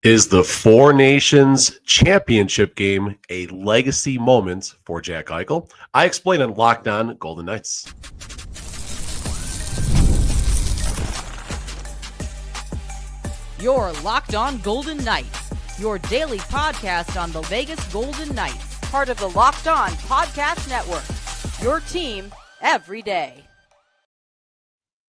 Is the Four Nations Championship game a legacy moment for Jack Eichel? I explain on Locked On Golden Knights. You're Locked On Golden Knights, your daily podcast on the Vegas Golden Knights, part of the Locked On Podcast Network, your team every day.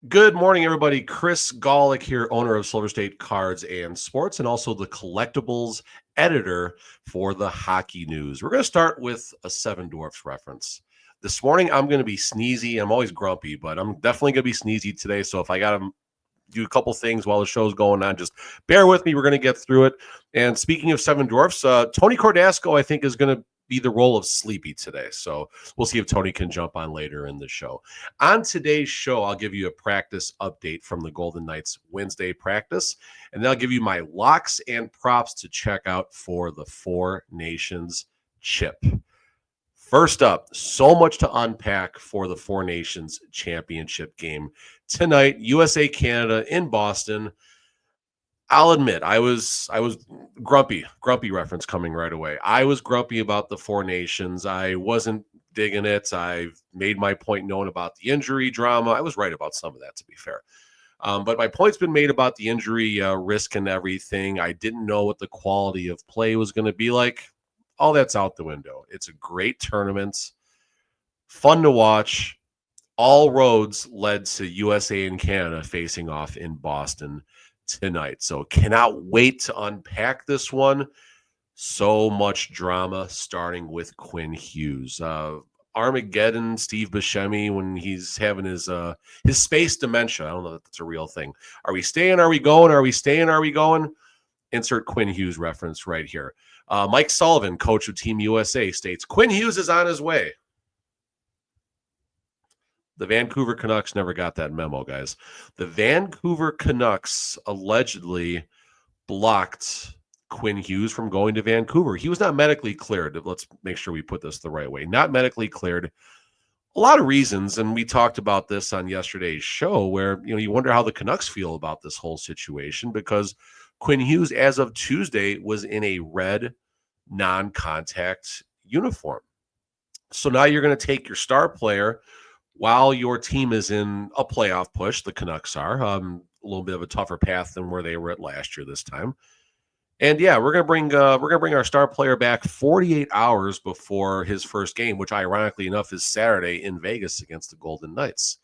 Good morning, everybody. Chris Golick here, owner of Silver State Cards and Sports, and also the collectibles editor for the Hockey News. We're going to start with a Seven Dwarfs reference. This morning, I'm going to be sneezy. I'm always grumpy, but I'm definitely going to be sneezy today. So if I got to do a couple things while the show's going on, just bear with me. We're going to get through it. And speaking of Seven Dwarfs, Tony Cordasco, I think, is going to be the role of Sleepy today. So we'll see if Tony can jump on later in the show. On today's show, I'll give you a practice update from the Golden Knights Wednesday practice, and then I'll give you my locks and props to check out for the Four Nations chip. First up, so much to unpack for the Four Nations Championship game tonight, USA-Canada in Boston. I'll admit, I was grumpy reference coming right away. I was grumpy about the Four Nations. I wasn't digging it. I made my point known about the injury drama. I was right about some of that, to be fair. But my point's been made about the injury risk and everything. I didn't know what the quality of play was going to be like. All that's out the window. It's a great tournament, fun to watch. All roads led to USA and Canada facing off in Boston tonight. So cannot wait to unpack this one. So much drama, starting with Quinn Hughes. Armageddon, Steve Buscemi, when he's having his space dementia. I don't know if that's a real thing. Are we staying? Are we going? Are we staying? Are we going? Insert Quinn Hughes reference right here. Mike Sullivan, coach of Team USA, states, Quinn Hughes is on his way. The Vancouver Canucks never got that memo, guys. The Vancouver Canucks allegedly blocked Quinn Hughes from going to Vancouver. He was not medically cleared. Let's make sure we put this the right way. Not medically cleared. A lot of reasons, and we talked about this on yesterday's show, where you wonder how the Canucks feel about this whole situation, because Quinn Hughes, as of Tuesday, was in a red non-contact uniform. So now you're going to take your star player while your team is in a playoff push. The Canucks are a little bit of a tougher path than where they were at last year this time. And yeah, we're going to bring our star player back 48 hours before his first game, which ironically enough is Saturday in Vegas against the Golden Knights.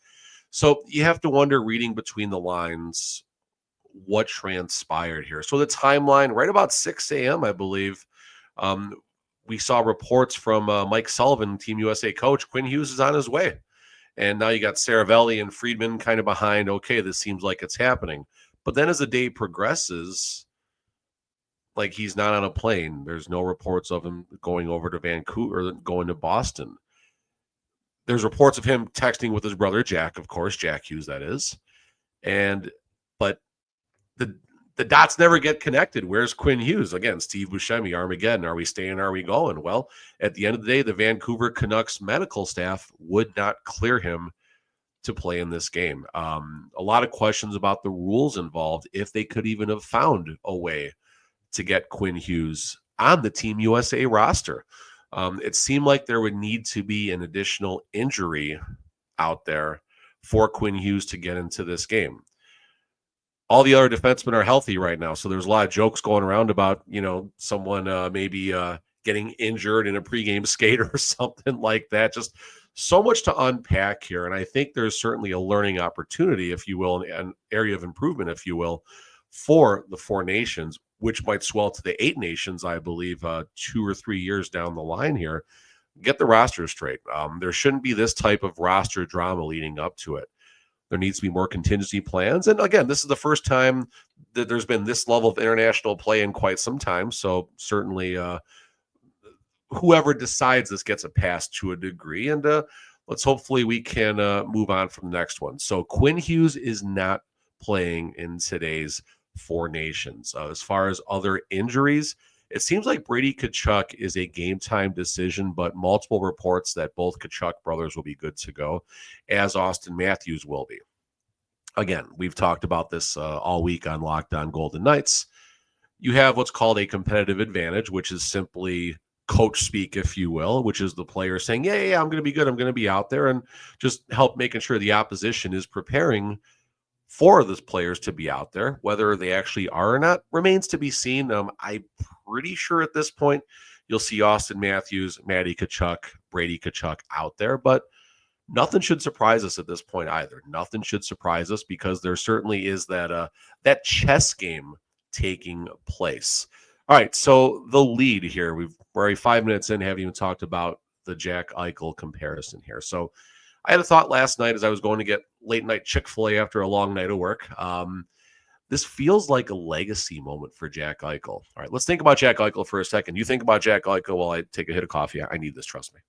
So you have to wonder, reading between the lines, what transpired here. So the timeline, right about 6 a.m., I believe, we saw reports from Mike Sullivan, Team USA coach, Quinn Hughes is on his way. And now you got Saravelli and Friedman kind of behind. Okay, this seems like it's happening. But then as the day progresses, like, he's not on a plane. There's no reports of him going over to Vancouver or going to Boston. There's reports of him texting with his brother, Jack, of course, Jack Hughes, that is. But the dots never get connected. Where's Quinn Hughes? Again, Steve Buscemi, Armageddon. Are we staying? Are we going? Well, at the end of the day, the Vancouver Canucks medical staff would not clear him to play in this game. A lot of questions about the rules involved, if they could even have found a way to get Quinn Hughes on the Team USA roster. It seemed like there would need to be an additional injury out there for Quinn Hughes to get into this game. All the other defensemen are healthy right now, so there's a lot of jokes going around about, someone maybe getting injured in a pregame skate or something like that. Just so much to unpack here, and I think there's certainly a learning opportunity, if you will, an area of improvement, if you will, for the Four Nations, which might swell to the Eight Nations, I believe, 2 or 3 years down the line here. Get the roster straight. There shouldn't be this type of roster drama leading up to it. There needs to be more contingency plans. And again, this is the first time that there's been this level of international play in quite some time. So certainly whoever decides this gets a pass to a degree. And hopefully we can move on from the next one. So Quinn Hughes is not playing in today's Four Nations. As far as other injuries, it seems like Brady Tkachuk is a game-time decision, but multiple reports that both Tkachuk brothers will be good to go, as Austin Matthews will be. Again, we've talked about this all week on Locked On Golden Knights. You have what's called a competitive advantage, which is simply coach speak, if you will, which is the player saying, yeah, I'm going to be good. I'm going to be out there, and just help making sure the opposition is preparing for those players to be out there. Whether they actually are or not remains to be seen. I'm pretty sure at this point you'll see Austin Matthews, Matty Tkachuk, Brady Tkachuk out there, but nothing should surprise us at this point either. Nothing should surprise us, because there certainly is that chess game taking place. All right, so the lead here, we're already 5 minutes in, haven't even talked about the Jack Eichel comparison here. So I had a thought last night as I was going to get late night Chick-fil-A after a long night of work. This feels like a legacy moment for Jack Eichel. All right, let's think about Jack Eichel for a second. You think about Jack Eichel while I take a hit of coffee. I need this, trust me.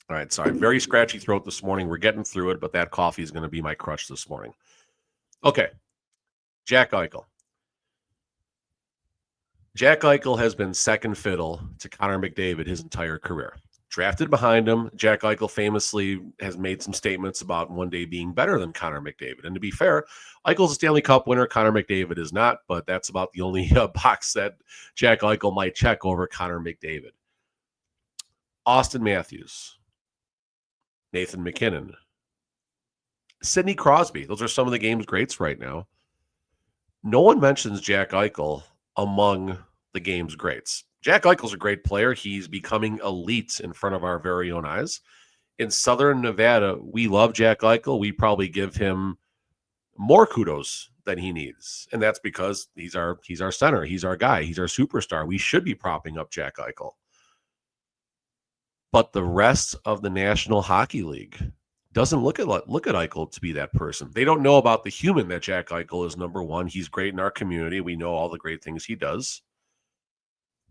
All right, sorry, very scratchy throat this morning. We're getting through it, but that coffee is going to be my crutch this morning. Okay, Jack Eichel. Jack Eichel has been second fiddle to Connor McDavid his entire career. Drafted behind him, Jack Eichel famously has made some statements about one day being better than Connor McDavid. And to be fair, Eichel's a Stanley Cup winner. Connor McDavid is not, but that's about the only box that Jack Eichel might check over Connor McDavid. Austin Matthews, Nathan MacKinnon, Sidney Crosby. Those are some of the game's greats right now. No one mentions Jack Eichel among the game's greats. Jack Eichel's a great player. He's becoming elite in front of our very own eyes. In Southern Nevada, we love Jack Eichel. We probably give him more kudos than he needs. And that's because he's our center. He's our guy. He's our superstar. We should be propping up Jack Eichel. But the rest of the National Hockey League doesn't look at Eichel to be that person. They don't know about the human that Jack Eichel is. Number one, he's great in our community. We know all the great things he does.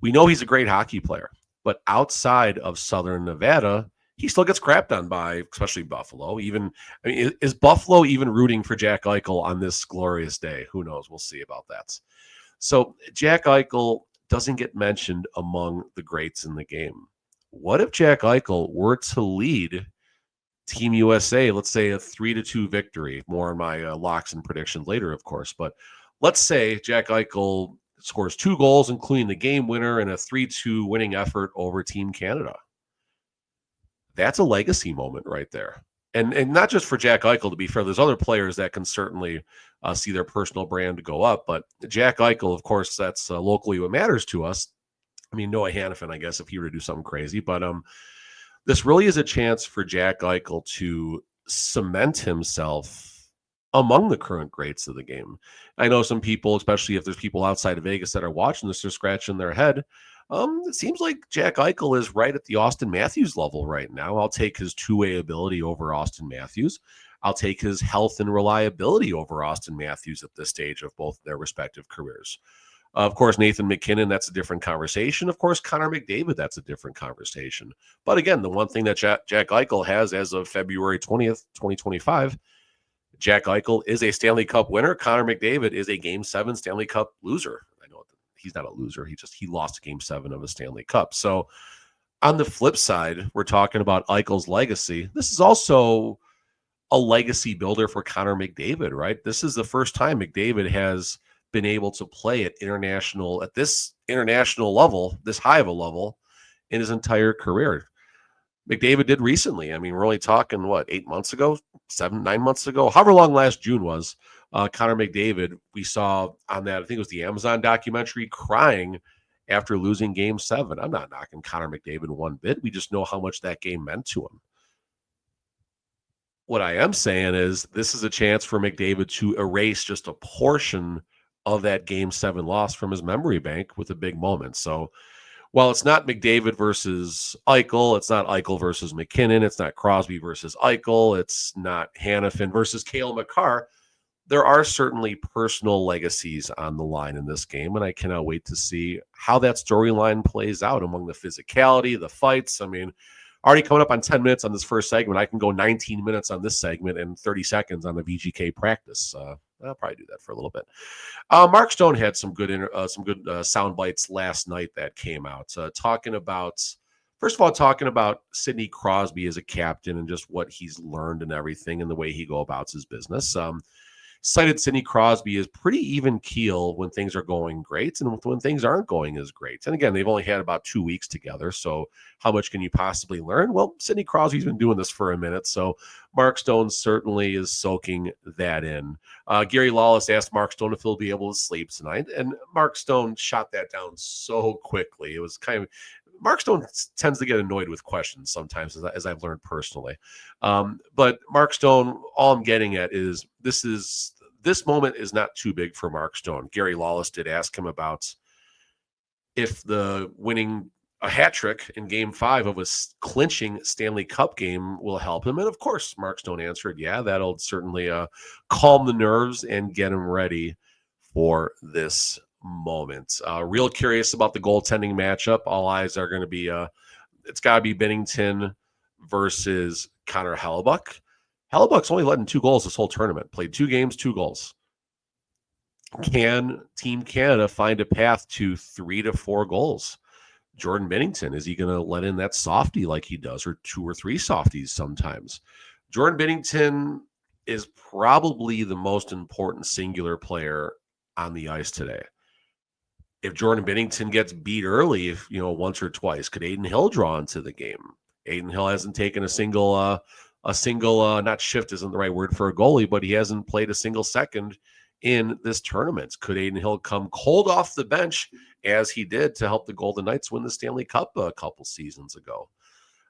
We know he's a great hockey player. But outside of Southern Nevada, he still gets crapped on by, especially Buffalo. Is Buffalo even rooting for Jack Eichel on this glorious day? Who knows? We'll see about that. So Jack Eichel doesn't get mentioned among the greats in the game. What if Jack Eichel were to lead Team USA, let's say a 3-2 victory? More on my locks and predictions later, of course. But let's say Jack Eichel scores 2 goals, including the game winner, and a 3-2 winning effort over Team Canada. That's a legacy moment right there. And not just for Jack Eichel, to be fair. There's other players that can certainly see their personal brand go up. But Jack Eichel, of course, that's locally what matters to us. I mean, Noah Hannafin, I guess, if he were to do something crazy. But this really is a chance for Jack Eichel to cement himself among the current greats of the game. I know some people, especially if there's people outside of Vegas that are watching this, they're scratching their head. It seems like Jack Eichel is right at the Austin Matthews level right now. I'll take his two-way ability over Austin Matthews. I'll take his health and reliability over Austin Matthews at this stage of both their respective careers. Of course, Nathan MacKinnon, that's a different conversation. Of course, Connor McDavid, that's a different conversation. But again, the one thing that Jack Eichel has as of February 20th, 2025, Jack Eichel is a Stanley Cup winner. Connor McDavid is a Game 7 Stanley Cup loser. I know he's not a loser. He lost Game 7 of a Stanley Cup. So on the flip side, we're talking about Eichel's legacy. This is also a legacy builder for Connor McDavid, right? This is the first time McDavid has been able to play at this international level, this high of a level in his entire career. McDavid did recently. I mean, we're only talking, 8 months ago, 9 months ago, however long last June was. Connor McDavid, we saw on that, I think it was the Amazon documentary, crying after losing Game 7. I'm not knocking Connor McDavid one bit. We just know how much that game meant to him. What I am saying is this is a chance for McDavid to erase just a portion of that Game 7 loss from his memory bank with a big moment. So while it's not McDavid versus Eichel, it's not Eichel versus MacKinnon, it's not Crosby versus Eichel, it's not Hannafin versus Cale Makar, there are certainly personal legacies on the line in this game, and I cannot wait to see how that storyline plays out among the physicality, the fights. I mean, already coming up on 10 minutes on this first segment. I can go 19 minutes on this segment and 30 seconds on the VGK practice. I'll probably do that for a little bit. Mark Stone had some good sound bites last night that came out, talking about Sidney Crosby as a captain and just what he's learned and everything and the way he go about his business. cited Sidney Crosby as pretty even keel when things are going great and when things aren't going as great. And again, they've only had about 2 weeks together, so how much can you possibly learn? Well, Sidney Crosby's been doing this for a minute, so Mark Stone certainly is soaking that in. Gary Lawless asked Mark Stone if he'll be able to sleep tonight, and Mark Stone shot that down so quickly. It was kind of Mark Stone tends to get annoyed with questions sometimes, as I've learned personally. But Mark Stone, all I'm getting at is this moment is not too big for Mark Stone. Gary Lawless did ask him about if the winning a hat trick in Game 5 of a clinching Stanley Cup game will help him. And of course, Mark Stone answered, yeah, that'll certainly calm the nerves and get him ready for this moment. Real curious about the goaltending matchup. All eyes are going to be, it's got to be Binnington versus Connor Hellebuck. Hellebuck's only letting 2 goals this whole tournament. Played 2 games, 2 goals. Can Team Canada find a path to 3 to 4 goals? Jordan Binnington, is he going to let in that softie like he does, or 2 or 3 softies sometimes? Jordan Binnington is probably the most important singular player on the ice today. If Jordan Binnington gets beat early, once or twice, could Adin Hill draw into the game? Adin Hill hasn't taken a single, not shift isn't the right word for a goalie, but he hasn't played a single second in this tournament. Could Adin Hill come cold off the bench as he did to help the Golden Knights win the Stanley Cup a couple seasons ago?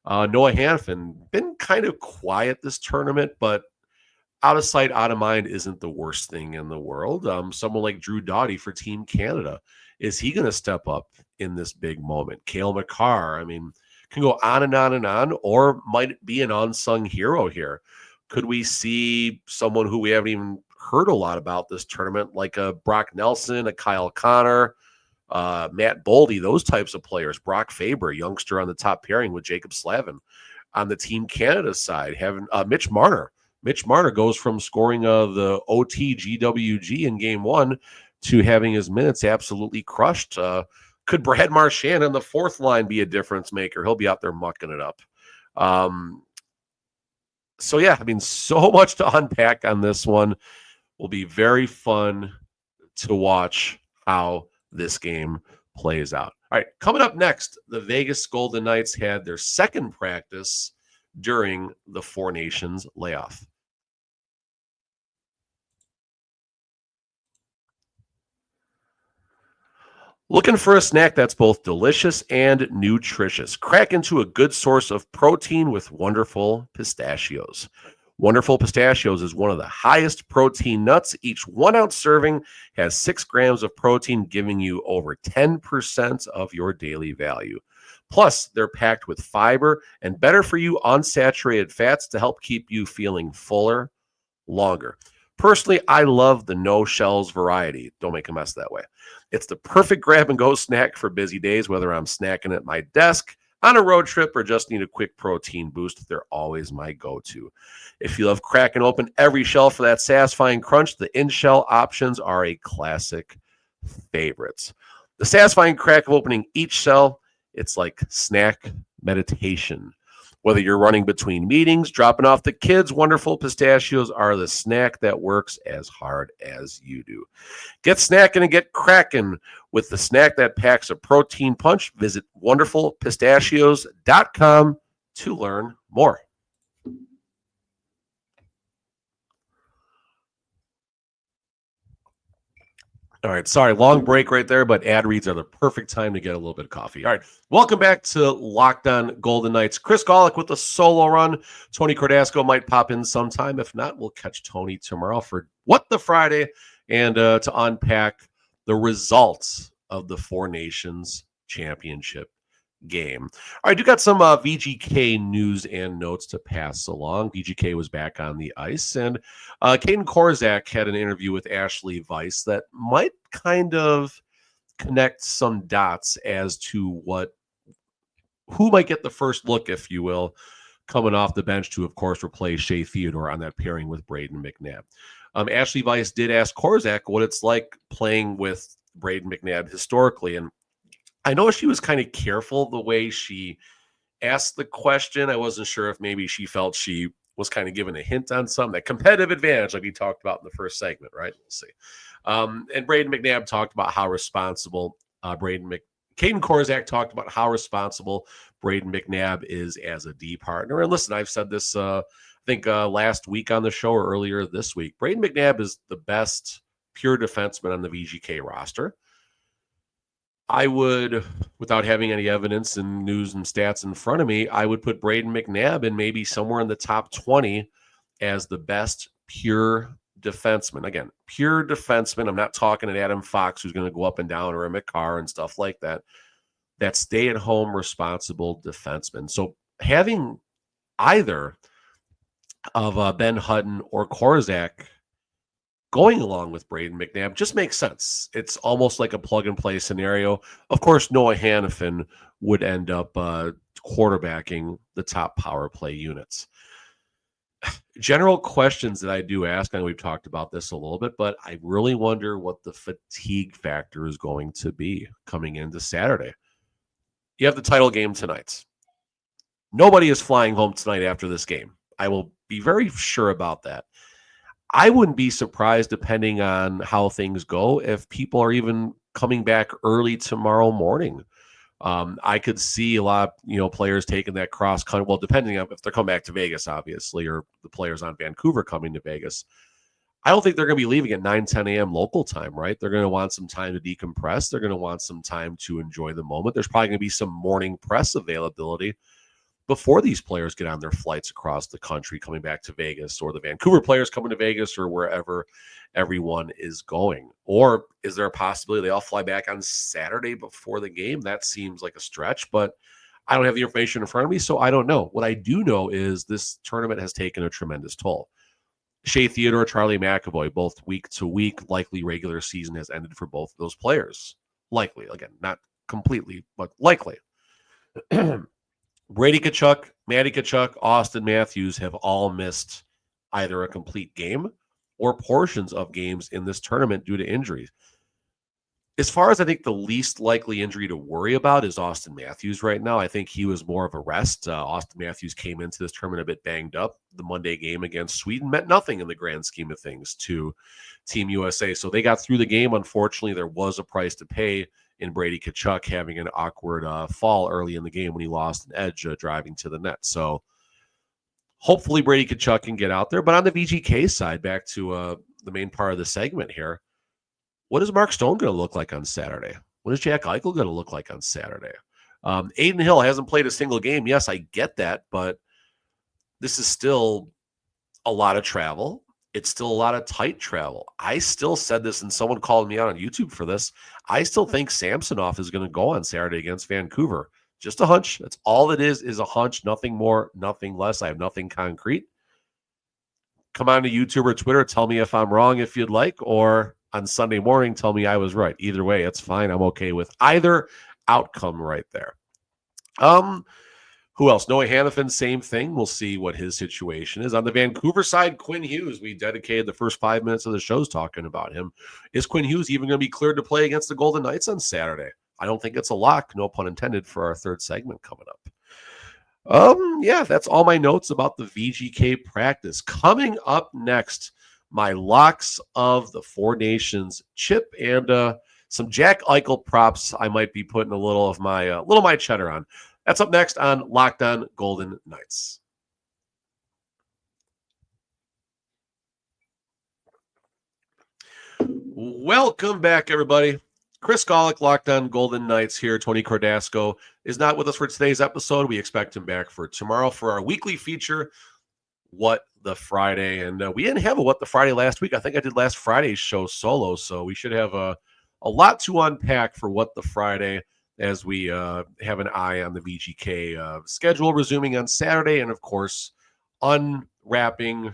Noah Hanifin, been kind of quiet this tournament, but out of sight, out of mind isn't the worst thing in the world. Someone like Drew Doughty for Team Canada, is he going to step up in this big moment? Cale Makar, can go on and on and on, or might it be an unsung hero here? Could we see someone who we haven't even heard a lot about this tournament, like a Brock Nelson, a Kyle Connor, Matt Boldy, those types of players? Brock Faber, youngster on the top pairing with Jacob Slavin. On the Team Canada side, having Mitch Marner. Mitch Marner goes from scoring the OT GWG in Game 1 to having his minutes absolutely crushed. Could Brad Marchand on the 4th line be a difference maker? He'll be out there mucking it up. So much to unpack on this one. Will be very fun to watch how this game plays out. All right, coming up next, the Vegas Golden Knights had their second practice during the Four Nations layoff. Looking for a snack that's both delicious and nutritious? Crack into a good source of protein with Wonderful Pistachios. Wonderful Pistachios is one of the highest protein nuts. Each 1 ounce serving has 6 grams of protein, giving you over 10% of your daily value. Plus, they're packed with fiber and better for you unsaturated fats to help keep you feeling fuller longer. Personally, I love the no shells variety. Don't make a mess that way. It's the perfect grab and go snack for busy days, whether I'm snacking at my desk, on a road trip, or just need a quick protein boost. They're always my go-to. If you love cracking open every shell for that satisfying crunch, the in-shell options are a classic favorite. The satisfying crack of opening each shell, it's like snack meditation. Whether you're running between meetings, dropping off the kids, Wonderful Pistachios are the snack that works as hard as you do. Get snacking and get cracking with the snack that packs a protein punch. Visit wonderfulpistachios.com to learn more. All right, sorry, long break right there, but ad reads are the perfect time to get a little bit of coffee. All right, welcome back to Locked On Golden Knights. Chris Golick with a solo run. Tony Cordasco might pop in sometime. If not, we'll catch Tony tomorrow for What the Friday and to unpack the results of the Four Nations Championship game. All right, you got some VGK news and notes to pass along. VGK was back on the ice, and Caden Korzak had an interview with Ashley Weiss that might kind of connect some dots as to who might get the first look, if you will, coming off the bench to, of course, replace Shea Theodore on that pairing with Braden McNabb. Ashley Weiss did ask Korzak what it's like playing with Braden McNabb historically, and I know she was kind of careful the way she asked the question. I wasn't sure if maybe she felt she was kind of given a hint on something, that competitive advantage like we talked about in the first segment, right? We'll see. And Braden McNabb talked about how responsible Caden Korzak talked about how responsible Braden McNabb is as a D partner. And listen, I've said this, I think last week on the show or earlier this week. Braden McNabb is the best pure defenseman on the VGK roster. I would, without having any evidence and news and stats in front of me, I would put Braden McNabb in maybe somewhere in the top 20 as the best pure defenseman. Again, pure defenseman. I'm not talking an Adam Fox who's going to go up and down, or a McCarr and stuff like that. That stay-at-home responsible defenseman. So having either of Ben Hutton or Korzak going along with Braden McNabb just makes sense. It's almost like a plug-and-play scenario. Of course, Noah Hannafin would end up quarterbacking the top power play units. General questions that I do ask, I know we've talked about this a little bit, but I really wonder what the fatigue factor is going to be coming into Saturday. You have the title game tonight. Nobody is flying home tonight after this game. I will be very sure about that. I wouldn't be surprised, depending on how things go, if people are even coming back early tomorrow morning. I could see a lot of players taking that cross country. Well, depending on if they're coming back to Vegas, obviously, or the players on Vancouver coming to Vegas. I don't think they're going to be leaving at 9, 10 a.m. local time, right? They're going to want some time to decompress. They're going to want some time to enjoy the moment. There's probably going to be some morning press availability before these players get on their flights across the country coming back to Vegas, or the Vancouver players coming to Vegas, or wherever everyone is going. Or is there a possibility they all fly back on Saturday before the game? That seems like a stretch, but I don't have the information in front of me, so I don't know. What I do know is this tournament has taken a tremendous toll. Shea Theodore, Charlie McAvoy, both week to week, likely regular season has ended for both of those players. Likely. Again, not completely, but likely. Brady Tkachuk, Matty Tkachuk, Austin Matthews have all missed either a complete game or portions of games in this tournament due to injuries. As far as I think the least likely injury to worry about is Austin Matthews right now. I think he was more of a rest. Austin Matthews came into this tournament a bit banged up. The Monday game against Sweden meant nothing in the grand scheme of things to Team USA. So they got through the game. Unfortunately, there was a price to pay in Brady Tkachuk having an awkward fall early in the game when he lost an edge driving to the net. So hopefully Brady Tkachuk can get out there. But on the VGK side, back to the main part of the segment here, what is Mark Stone going to look like on Saturday? What is Jack Eichel going to look like on Saturday? Aiden Hill hasn't played a single game. Yes, I get that, but this is still a lot of travel. It's still a lot of tight travel. I still said this, and someone called me out on YouTube for this. I still think Samsonov is going to go on Saturday against Vancouver. Just a hunch. That's all it is a hunch. Nothing more, nothing less. I have nothing concrete. Come on to YouTube or Twitter. Tell me if I'm wrong if you'd like, or on Sunday morning, tell me I was right. Either way, it's fine. I'm okay with either outcome right there. Who else? Noah Hannafin, same thing. We'll see what his situation is. On the Vancouver side, Quinn Hughes. We dedicated the first 5 minutes of the shows talking about him. Is Quinn Hughes even going to be cleared to play against the Golden Knights on Saturday? I don't think it's a lock, no pun intended, for our third segment coming up. Yeah, that's all my notes about the VGK practice. Coming up next, my locks of the Four Nations chip and some Jack Eichel props. I might be putting a little of my cheddar on. That's up next on Locked On Golden Knights. Welcome back, everybody. Chris Golick, Locked On Golden Knights here. Tony Cordasco is not with us for today's episode. We expect him back for tomorrow for our weekly feature, What the Friday. And we didn't have a What the Friday last week. I think I did last Friday's show solo, so we should have a lot to unpack for What the Friday as we have an eye on the VGK schedule resuming on Saturday, and of course, unwrapping,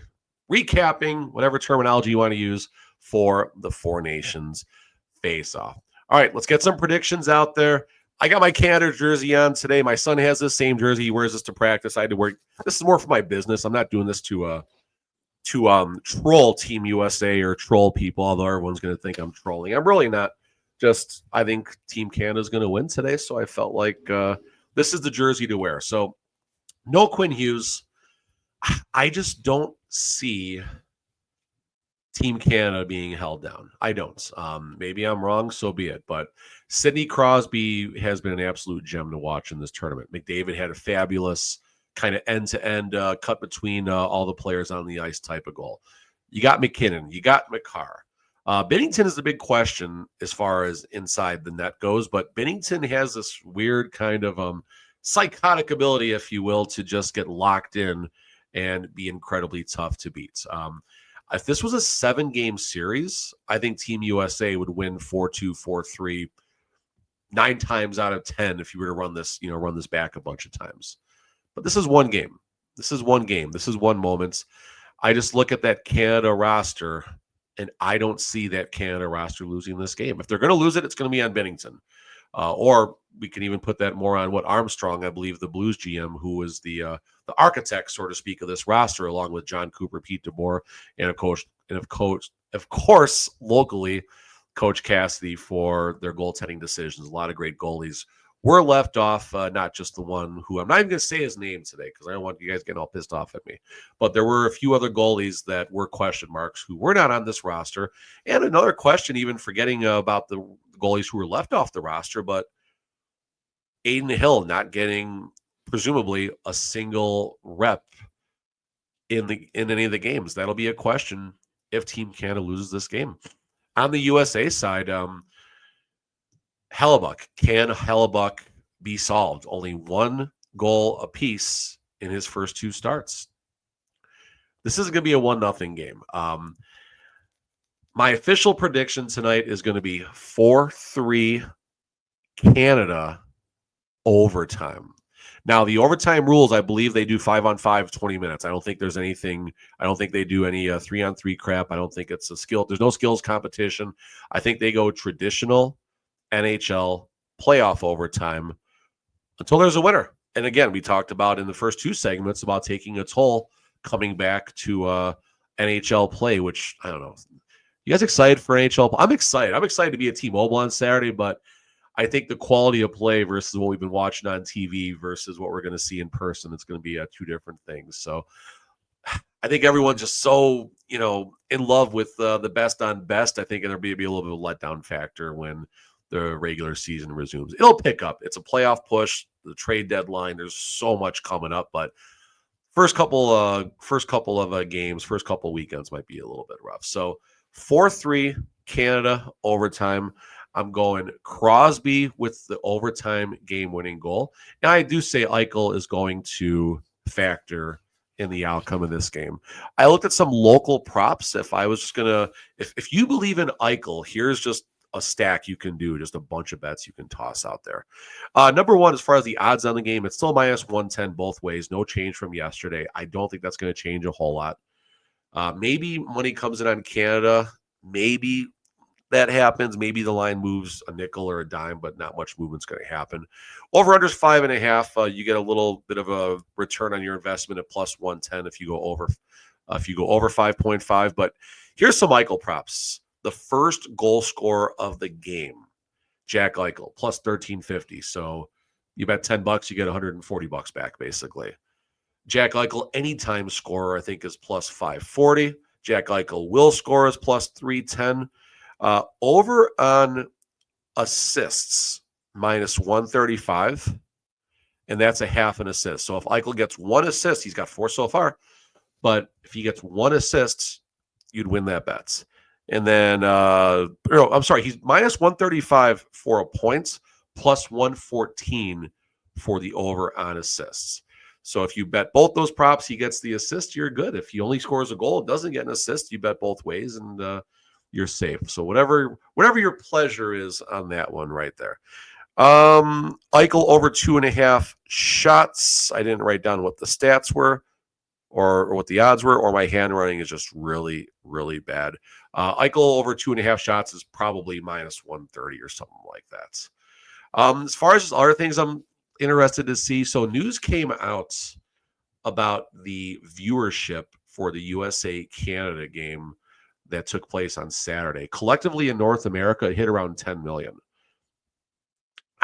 recapping, whatever terminology you want to use for the Four Nations face-off. All right, let's get some predictions out there. I got my Canada jersey on today. My son has the same jersey. He wears this to practice. I had to wear this is more for my business. I'm not doing this to troll Team USA or troll people, although everyone's going to think I'm trolling. I'm really not. Just, I think Team Canada is going to win today, so I felt like this is the jersey to wear. So, no Quinn Hughes. I just don't see Team Canada being held down. I don't. Maybe I'm wrong, so be it. But Sidney Crosby has been an absolute gem to watch in this tournament. McDavid had a fabulous kind of end-to-end cut between all the players on the ice type of goal. You got McKinnon. You got McCarr. Binnington is the big question as far as inside the net goes, but Binnington has this weird kind of psychotic ability, if you will, to just get locked in and be incredibly tough to beat. If this was a 7-game series, I think Team USA would win 4-2, 4-3, 9 times out of 10 if you were to run this back a bunch of times. But this is one game. This is one game. This is one moment. I just look at that Canada roster, and I don't see that Canada roster losing this game. If they're going to lose it, it's going to be on Binnington. Or we can even put that more on what Armstrong, I believe, the Blues GM, who was the architect, so to speak, of this roster, along with John Cooper, Pete DeBoer, and of course, locally, Coach Cassidy for their goaltending decisions. A lot of great goalies were left off, not just the one who I'm not even going to say his name today because I don't want you guys getting all pissed off at me. But there were a few other goalies that were question marks who were not on this roster. And another question, even forgetting about the goalies who were left off the roster, but Aiden Hill not getting presumably a single rep in any of the games. That'll be a question if Team Canada loses this game. On the USA side, Hellebuck. Can Hellebuck be solved? Only 1 goal apiece in his first 2 starts. This is going to be a 1-0 game. My official prediction tonight is going to be 4-3 Canada overtime. Now, the overtime rules, I believe they do 5-on-5, 20 minutes. I don't think there's anything. I don't think they do any 3-on-3 crap. I don't think it's a skill. There's no skills competition. I think they go traditional NHL playoff overtime until there's a winner. And again, we talked about in the first 2 segments about taking a toll coming back to NHL play, which I don't know. You guys excited for NHL? I'm excited. I'm excited to be at T-Mobile on Saturday, but I think the quality of play versus what we've been watching on TV versus what we're going to see in person, it's going to be 2 different things. So I think everyone's just so, in love with the best on best. I think there'll be a little bit of a letdown factor when the regular season resumes. It'll pick up. It's a playoff push, the trade deadline. There's so much coming up, but first couple of games, first couple weekends might be a little bit rough. So 4-3 Canada overtime. I'm going Crosby with the overtime game-winning goal. And I do say Eichel is going to factor in the outcome of this game. I looked at some local props. If I was just going to – if you believe in Eichel, here's just a stack you can do, just a bunch of bets you can toss out there. Number one, as far as the odds on the game, it's still -110 both ways. No change from yesterday. I don't think that's going to change a whole lot. Maybe money comes in on Canada. Maybe that happens. Maybe the line moves a nickel or a dime, but not much movement's going to happen. Over-under's 5.5. You get a little bit of a return on your investment at +110 if you go over 5.5. But here's some Eichel props. The first goal scorer of the game, Jack Eichel, +1350. So you bet $10, you get $140 back, basically. Jack Eichel, anytime scorer, I think, is +540. Jack Eichel will score is +310. Over on assists, -135. And that's a half an assist. So if Eichel gets 1 assist, he's got 4 so far. But if he gets 1 assist, you'd win that bet. And then, I'm sorry, he's -135 for a points, +114 for the over on assists. So if you bet both those props, he gets the assist, you're good. If he only scores a goal, doesn't get an assist, you bet both ways, and you're safe. So whatever your pleasure is on that one right there. Eichel over 2.5 shots. I didn't write down what the stats were or what the odds were, or my handwriting is just really, really bad. Eichel over 2.5 shots is probably -130 or something like that. As far as other things I'm interested to see, so news came out about the viewership for the USA-Canada game that took place on Saturday. Collectively in North America, it hit around 10 million.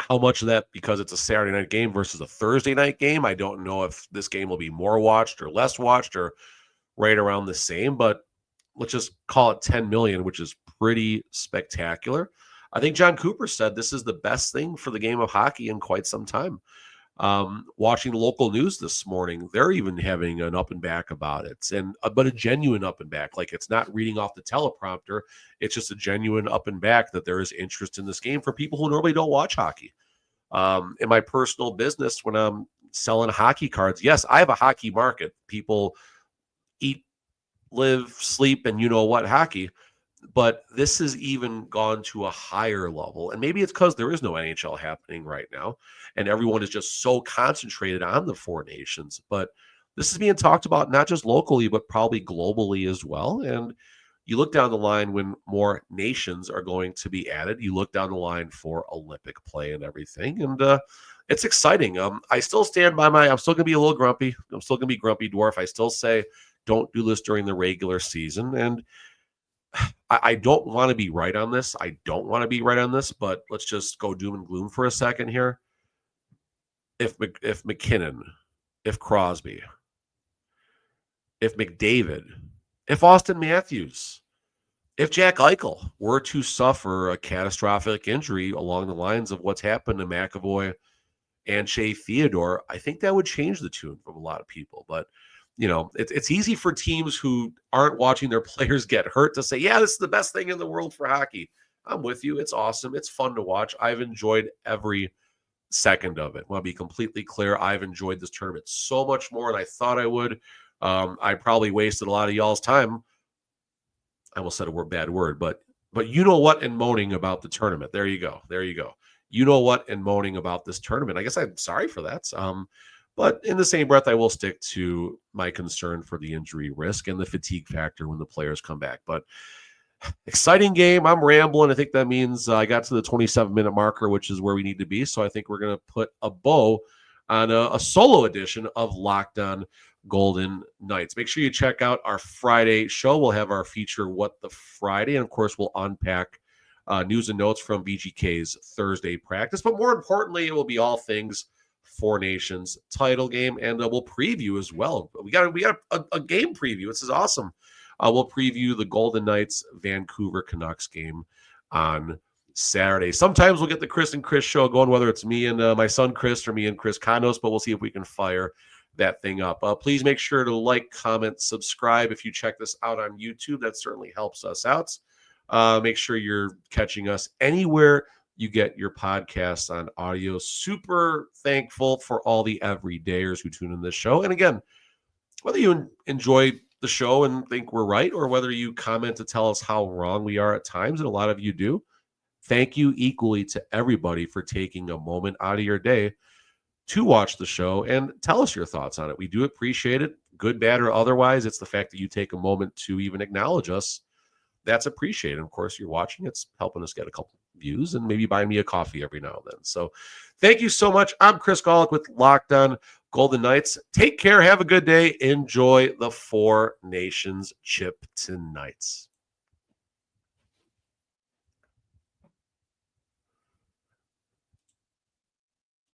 How much of that because it's a Saturday night game versus a Thursday night game? I don't know if this game will be more watched or less watched or right around the same, but let's just call it 10 million, which is pretty spectacular. I think John Cooper said this is the best thing for the game of hockey in quite some time. Watching local news this morning, they're even having an up and back about it, but a genuine up and back. Like, it's not reading off the teleprompter. It's just a genuine up and back that there is interest in this game for people who normally don't watch hockey. In my personal business, when I'm selling hockey cards, yes, I have a hockey market. People eat, live, sleep, and you know what, hockey. But this has even gone to a higher level. And maybe it's because there is no NHL happening right now. And everyone is just so concentrated on the four nations. But this is being talked about not just locally, but probably globally as well. And you look down the line when more nations are going to be added. You look down the line for Olympic play and everything. And it's exciting. I still stand by I'm still going to be a little grumpy. I'm still going to be grumpy dwarf. I still say don't do this during the regular season. And I don't want to be right on this. But let's just go doom and gloom for a second here. If McKinnon, if Crosby, if McDavid, if Austin Matthews, if Jack Eichel were to suffer a catastrophic injury along the lines of what's happened to McAvoy and Shea Theodore, I think that would change the tune from a lot of people. But it's easy for teams who aren't watching their players get hurt to say, yeah, this is the best thing in the world for hockey. I'm with you. It's awesome. It's fun to watch. I've enjoyed every second of it. I want to be completely clear. I've enjoyed this tournament so much more than I thought I would. I probably wasted a lot of y'all's time. I almost said a bad word, but you know what, and moaning about the tournament. There you go. You know what, and moaning about this tournament. I guess I'm sorry for that. But in the same breath, I will stick to my concern for the injury risk and the fatigue factor when the players come back. But exciting game. I'm rambling. I think that means I got to the 27-minute marker, which is where we need to be. So I think we're going to put a bow on a solo edition of Locked On Golden Knights. Make sure you check out our Friday show. We'll have our feature, What the Friday. And, of course, we'll unpack news and notes from VGK's Thursday practice. But more importantly, it will be all things Four Nations title game, and we'll preview as well. We got a game preview. This is awesome. We'll preview the Golden Knights Vancouver Canucks game on Saturday. Sometimes we'll get the Chris and Chris show going, whether it's me and my son Chris or me and Chris Condos, but we'll see if we can fire that thing up. Please make sure to like, comment, subscribe if you check this out on YouTube. That certainly helps us out. Make sure you're catching us anywhere you get your podcasts on audio. Super thankful for all the everydayers who tune in this show. And again, whether you enjoy the show and think we're right, or whether you comment to tell us how wrong we are at times, and a lot of you do, thank you equally to everybody for taking a moment out of your day to watch the show and tell us your thoughts on it. We do appreciate it, good, bad, or otherwise. It's the fact that you take a moment to even acknowledge us. That's appreciated. Of course, you're watching. It's helping us get a couple views and maybe buy me a coffee every now and then. So thank you so much. I'm Chris Golick with Locked On Golden Knights. Take care. Have a good day. Enjoy the Four Nations chip tonight.